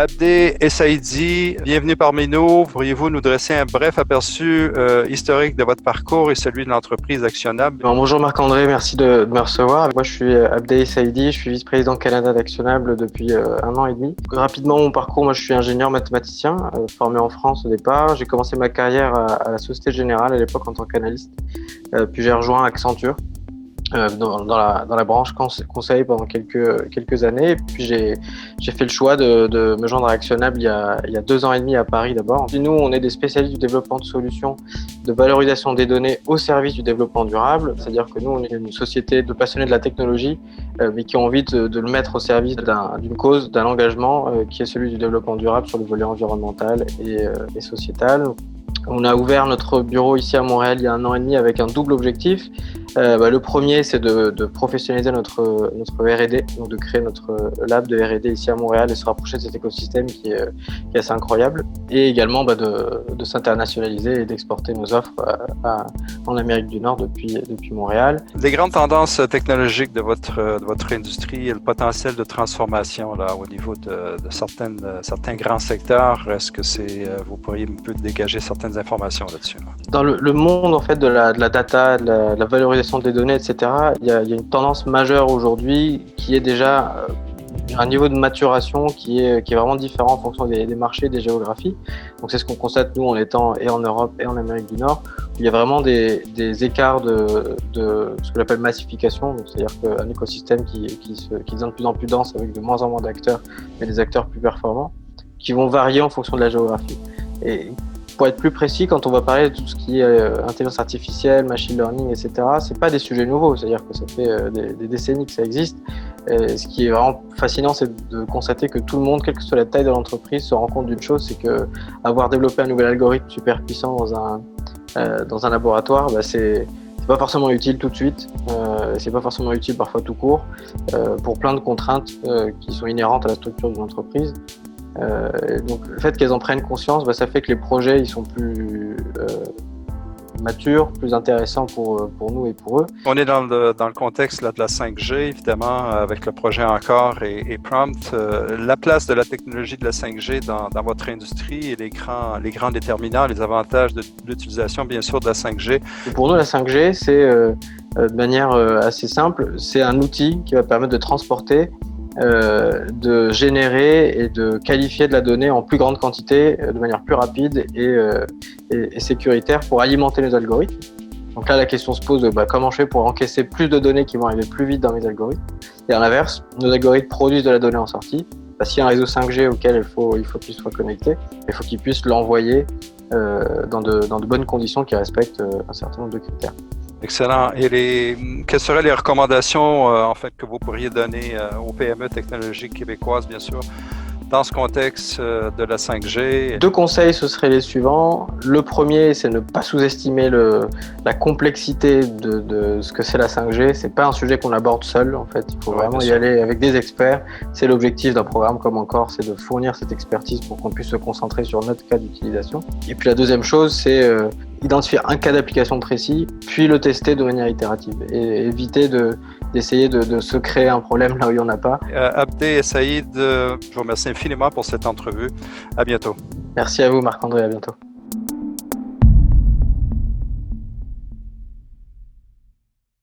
Abdé Essaïdi, bienvenue parmi nous. Pourriez-vous nous dresser un bref aperçu historique de votre parcours et celui de l'entreprise Actionnable? Bonjour Marc-André, merci de me recevoir. Moi je suis Abdé Essaïdi, je suis vice-président Canada d'Actionnable depuis 1 an et demi. Rapidement mon parcours, moi je suis ingénieur mathématicien, formé en France au départ. J'ai commencé ma carrière à la Société Générale à l'époque en tant qu'analyste. Puis j'ai rejoint Accenture. Dans la branche conseil pendant quelques années. Et puis j'ai fait le choix de me joindre à Actionnable il y a 2 ans et demi à Paris d'abord. Puis nous, on est des spécialistes du développement de solutions de valorisation des données au service du développement durable. C'est-à-dire que nous, on est une société de passionnés de la technologie, mais qui ont envie de le mettre au service d'une cause, d'un engagement qui est celui du développement durable sur le volet environnemental et sociétal. On a ouvert notre bureau ici à Montréal il y a 1 an et demi avec un double objectif. Le premier, c'est de professionnaliser notre R&D, donc de créer notre lab de R&D ici à Montréal et se rapprocher de cet écosystème qui est assez incroyable. Et également de s'internationaliser et d'exporter nos offres en Amérique du Nord depuis Montréal. Les grandes tendances technologiques de votre industrie et le potentiel de transformation là, au niveau de certains grands secteurs, est-ce que vous pourriez un peu dégager certaines informations là-dessus? Dans le monde en fait de la data, de la valorisation des données, etc., il y a une tendance majeure aujourd'hui qui est déjà un niveau de maturation qui est vraiment différent en fonction des marchés, des géographies. Donc c'est ce qu'on constate nous en étant et en Europe et en Amérique du Nord. Il y a vraiment des écarts de ce que j'appelle massification, c'est-à-dire qu'un écosystème qui devient de plus en plus dense avec de moins en moins d'acteurs, mais des acteurs plus performants, qui vont varier en fonction de la géographie. Et pour être plus précis, quand on va parler de tout ce qui est intelligence artificielle, machine learning, etc., c'est pas des sujets nouveaux, c'est-à-dire que ça fait des décennies que ça existe. Et ce qui est vraiment fascinant, c'est de constater que tout le monde, quelle que soit la taille de l'entreprise, se rend compte d'une chose, c'est que avoir développé un nouvel algorithme super puissant dans un laboratoire, c'est pas forcément utile tout de suite, c'est pas forcément utile parfois tout court, pour plein de contraintes qui sont inhérentes à la structure d'une entreprise. Donc le fait qu'elles en prennent conscience, ça fait que les projets ils sont plus matures, plus intéressants pour nous et pour eux. On est dans le contexte là, de la 5G, évidemment, avec le projet Encore et Prompt. La place de la technologie de la 5G dans votre industrie et les grands déterminants, les avantages de l'utilisation, bien sûr, de la 5G. Et pour nous, la 5G, c'est de manière assez simple, c'est un outil qui va permettre de transporter, de générer et de qualifier de la donnée en plus grande quantité, de manière plus rapide et sécuritaire pour alimenter nos algorithmes. Donc là, la question se pose de comment je fais pour encaisser plus de données qui vont arriver plus vite dans mes algorithmes. Et à l'inverse, nos algorithmes produisent de la donnée en sortie. S'il y a un réseau 5G auquel il faut qu'il soit connecté, il faut qu'il puisse l'envoyer dans de bonnes conditions qui respectent un certain nombre de critères. Excellent. Et quelles seraient les recommandations en fait que vous pourriez donner aux PME technologiques québécoises, bien sûr, dans ce contexte de la 5G? 2 conseils, ce seraient les suivants. Le premier, c'est ne pas sous-estimer la complexité de ce que c'est la 5G. C'est pas un sujet qu'on aborde seul, en fait. Il faut vraiment y aller avec des experts. C'est l'objectif d'un programme comme Encore, c'est de fournir cette expertise pour qu'on puisse se concentrer sur notre cas d'utilisation. Et puis la deuxième chose, c'est identifier un cas d'application précis, puis le tester de manière itérative et éviter d'essayer de se créer un problème là où il n'y en a pas. Abdé Essaïd, je vous remercie infiniment pour cette entrevue. À bientôt. Merci à vous Marc-André, à bientôt.